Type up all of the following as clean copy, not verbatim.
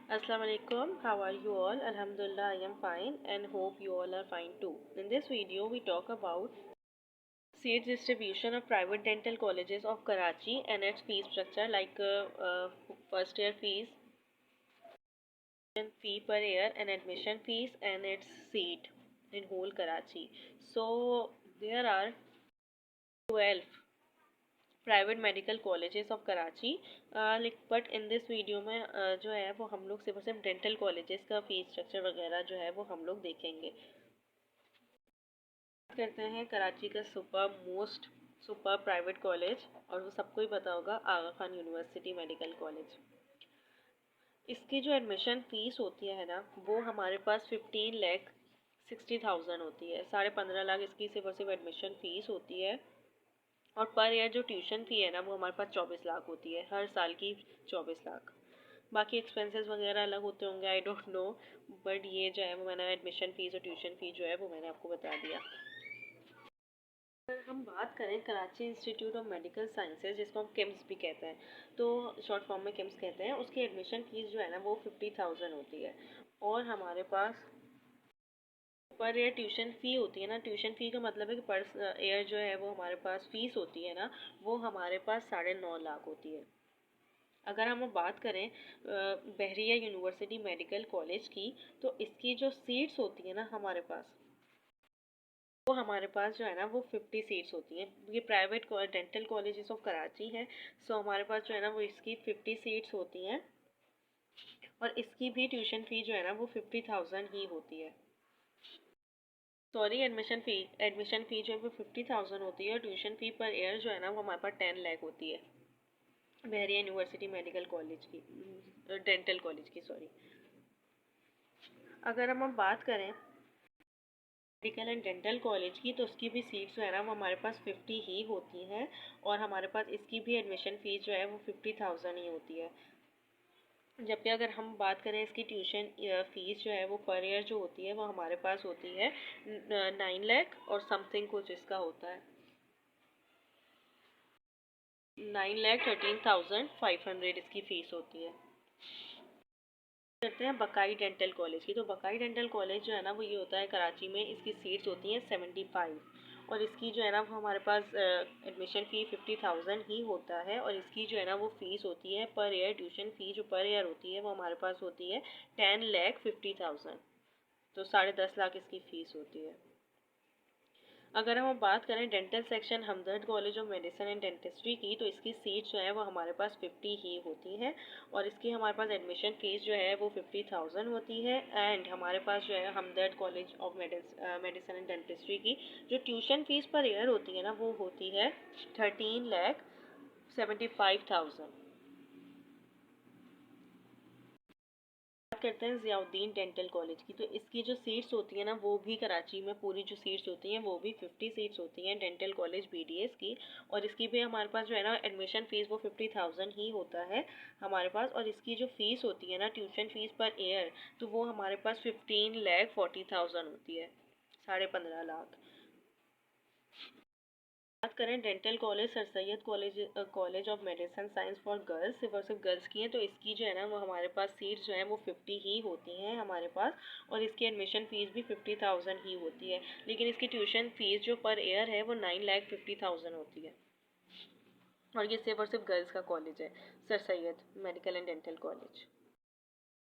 Assalamu alaikum. How are you all? Alhamdulillah, I am fine and hope you all are fine too. In this video, we talk about seat distribution of private dental colleges of Karachi and its fee structure, like first year fees, fee per year, and admission fees, and its seat in whole Karachi. So there are 12 private medical colleges of Karachi but in this video में जो है वो हम लोग सिर्फ और सिर्फ dental colleges का फीस स्ट्रक्चर वगैरह जो है वो हम लोग देखेंगे। बात करते हैं कराची का सुपर प्राइवेट कॉलेज, और वो सबको ही पता होगा, आगा खान यूनिवर्सिटी मेडिकल कॉलेज। इसकी जो एडमिशन फ़ीस होती है ना, वो हमारे पास 15,60,000 होती है। 15.5 लाख इसकी सिर्फ और सिर्फ एडमिशन फ़ीस होती है। और पर ईयर जो ट्यूशन फ़ी है ना, वो हमारे पास 24 लाख होती है, हर साल की 24 लाख। बाकी एक्सपेंसेस वगैरह अलग होते होंगे, आई डोंट नो, बट ये जो है वो मैंने एडमिशन फ़ीस और ट्यूशन फ़ी जो है वो मैंने आपको बता दिया। अगर हम बात करें Karachi institute of medical sciences, जिसको हम किम्स भी कहते हैं, तो शॉर्ट फॉर्म में किम्स कहते हैं, उसकी एडमिशन फ़ीस जो है ना वो 50,000 होती है। और हमारे पास पर ईयर ट्यूशन फ़ी होती है ना, ट्यूशन फ़ी का मतलब है कि पर ईयर जो है वो हमारे पास फ़ीस होती है ना, वो हमारे पास 9.5 लाख होती है। अगर हम बात करें बहरिया यूनिवर्सिटी मेडिकल कॉलेज की, तो इसकी जो सीट्स होती है ना हमारे पास, वो हमारे पास जो है ना वो 50 सीट्स होती हैं। ये private dental colleges of Karachi है। सो हमारे पास जो है ना वो इसकी 50 सीट्स होती हैं, और इसकी भी ट्यूशन फ़ी जो है ना वो 50,000 ही होती है। सॉरी, एडमिशन फ़ी जो है वो 50,000 होती है, और ट्यूशन फ़ी पर ईयर जो है ना वो हमारे पास 10 लाख होती है बहरिया यूनिवर्सिटी मेडिकल कॉलेज की, डेंटल कॉलेज की, सॉरी। अगर हम बात करें मेडिकल एंड डेंटल कॉलेज की, तो उसकी भी सीट्स जो है ना वो हमारे पास 50 ही होती हैं, और हमारे पास इसकी भी एडमिशन फ़ीस जो है वो 50,000 ही होती है। जबकि अगर हम बात करें इसकी ट्यूशन फ़ीस जो है वो पर ईयर जो होती है वो हमारे पास होती है 9 लाख और समथिंग कुछ इसका होता है, 9,13,500 इसकी फ़ीस होती है। करते हैं बकाई डेंटल कॉलेज की, तो बकाई डेंटल कॉलेज जो है ना वो ये होता है कराची में, इसकी सीट्स होती हैं 75, और इसकी जो है ना वो हमारे पास एडमिशन फ़ी 50,000 ही होता है, और इसकी जो है ना वो फ़ीस होती है पर ईयर, ट्यूशन फ़ी जो पर ईयर होती है वो हमारे पास होती है 10,50,000, तो 10.5 लाख इसकी फ़ीस होती है। अगर हम बात करें dental section Hamdard college of medicine and dentistry की, तो इसकी सीट जो है वो हमारे पास 50 ही होती है, और इसकी हमारे पास एडमिशन फ़ीस जो है वो 50,000 होती है। एंड हमारे पास जो है Hamdard college of medicine and dentistry की जो ट्यूशन फ़ीस पर ईयर होती है ना वो होती है 13,75,000। करते हैं ज़ियाउद्दीन डेंटल कॉलेज की, तो इसकी जो सीट्स होती हैं ना वो भी कराची में पूरी जो सीट्स होती हैं वो भी 50 सीट्स होती हैं डेंटल कॉलेज बीडीएस की, और इसकी भी हमारे पास जो है ना एडमिशन फ़ीस वो 50,000 ही होता है हमारे पास, और इसकी जो फ़ीस होती है ना ट्यूशन फ़ीस पर ईयर, तो वो हमारे पास 15,40,000 होती है, 15.5 लाख। बात करें dental college sir Syed college of medicine science for girls, सिर्फ और सिर्फ गर्ल्स की हैं, तो इसकी जो है ना वो हमारे पास सीट्स जो हैं वो 50 ही होती हैं हमारे पास, और इसकी एडमिशन फ़ीस भी 50,000 ही होती है, लेकिन इसकी ट्यूशन फ़ीस जो पर ईयर है वो 9,50,000 होती है, और ये सिर्फ और सिर्फ गर्ल्स का कॉलेज है, sir Syed medical and dental college.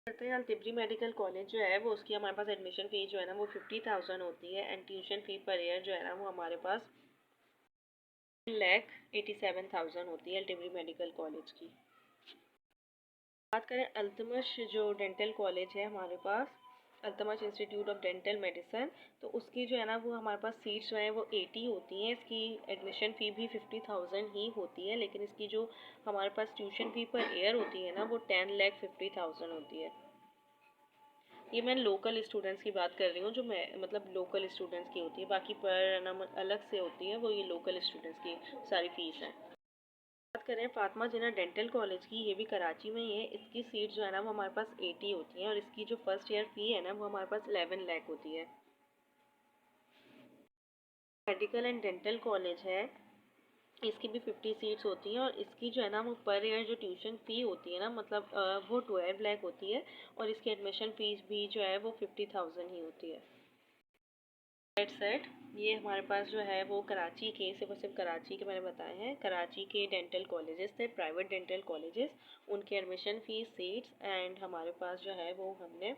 करते हैं अल्तिब्री मेडिकल कॉलेज जो है वो, उसकी हमारे पास एडमिशन फ़ीस जो है ना वो 50,000 होती है, and tuition fee per year जो है ना वो हमारे पास 1,87,000 होती है अल्टिमरी मेडिकल कॉलेज की। बात करें अल्तमश जो डेंटल कॉलेज है हमारे पास, Altamash institute of dental medicine, तो उसकी जो है ना वो हमारे पास सीट्स जो हैं वो 80 होती हैं, इसकी एडमिशन फ़ी भी 50,000 ही होती है, लेकिन इसकी जो हमारे पास ट्यूशन फ़ी पर ईयर होती है ना वो 10,50,000 होती है। ये मैं लोकल स्टूडेंट्स की बात कर रही हूँ, जो मैं मतलब लोकल स्टूडेंट्स की होती है, बाकी पर ना अलग से होती है, वो ये लोकल स्टूडेंट्स की सारी फ़ीस है। बात करें फातिमा जिन्ना डेंटल कॉलेज की, ये भी कराची में ही है, इसकी सीट जो है ना वो हमारे पास 80 होती हैं, और इसकी जो फर्स्ट ईयर फ़ी है ना वो हमारे पास 11 लाख होती है। मेडिकल एंड डेंटल कॉलेज है इसकी भी 50 सीट्स होती हैं और इसकी जो है ना वो पर ईयर जो ट्यूशन फ़ी होती है ना, मतलब वो 12 लाख होती है और इसकी एडमिशन फ़ीस भी जो है वो 50,000 ही होती है। दैट सेट, ये हमारे पास जो है वो कराची के, सिर्फ और सिर्फ कराची के मैंने बताए हैं, कराची के डेंटल कॉलेजेस थे, प्राइवेट डेंटल कॉलेजेस, उनके एडमिशन फ़ीस, सीट्स एंड हमारे पास जो है वो हमने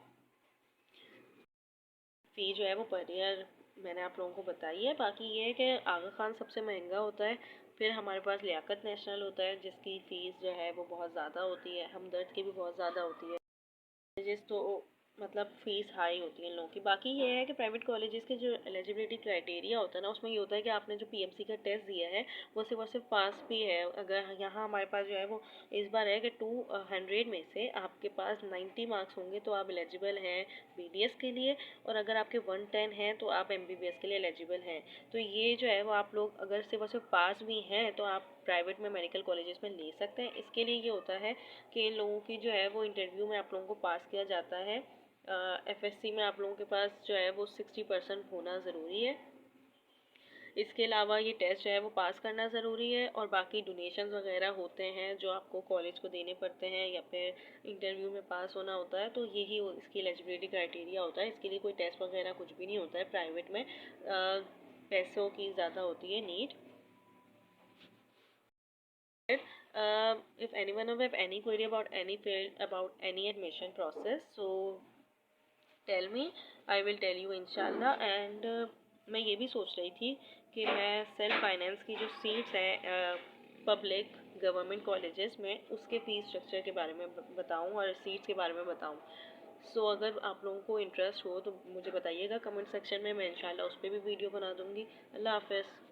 फ़ी जो है वो पर ईयर मैंने आप लोगों को बताई है। बाकी ये है कि आगा खान सबसे महंगा होता है, फिर हमारे पास लियाकत नेशनल होता है जिसकी फ़ीस जो है वो बहुत ज़्यादा होती है, हमदर्द की भी बहुत ज़्यादा होती है, कॉलेजेस तो मतलब फ़ीस हाई होती है इन लोगों की। बाकी ये है कि प्राइवेट कॉलेजेस के जो एलिजिबिलिटी क्राइटेरिया होता है ना, उसमें ये होता है कि आपने जो पीएमसी का टेस्ट दिया है वो सिर्फ और सिर्फ पास भी है। अगर यहाँ हमारे पास जो है वो इस बार है कि 200 में से आपके पास 90 मार्क्स होंगे तो आप एलिजिबल हैं बीडीएस के लिए, और अगर आपके 110 हैं तो आप एमबीबीएस के लिए एलिजिबल हैं। तो ये जो है वो आप लोग अगर सिर्फ और सिर्फ पास भी हैं तो आप प्राइवेट में मेडिकल कॉलेजेस में ले सकते हैं। इसके लिए ये होता है कि इन लोगों की जो है वो इंटरव्यू में आप लोगों को पास किया जाता है। एफएससी में आप लोगों के पास जो है वो 60% होना ज़रूरी है। इसके अलावा ये टेस्ट जो है वो पास करना ज़रूरी है, और बाकी डोनेशंस वगैरह होते हैं जो आपको कॉलेज को देने पड़ते हैं या फिर इंटरव्यू में पास होना होता है, तो यही इसकी एलिजिबिलिटी क्राइटेरिया होता है। इसके लिए कोई टेस्ट वगैरह कुछ भी नहीं होता है प्राइवेट में। पैसों की ज़्यादा होती है need. If anyone have any query about any field, about any admission process, so tell me, I will tell you इंशाल्लाह। एंड मैं ये भी सोच रही थी कि मैं सेल्फ फाइनेंस की जो सीट्स हैं पब्लिक गवर्नमेंट कॉलेजेस में, उसके फीस स्ट्रक्चर के बारे में बताऊं और सीट्स के बारे में बताऊं। सो अगर आप लोगों को इंटरेस्ट हो तो मुझे बताइएगा कमेंट सेक्शन में, मैं इंशाल्लाह उस पर भी वीडियो बना दूंगी। अल्लाह हाफ़िज़।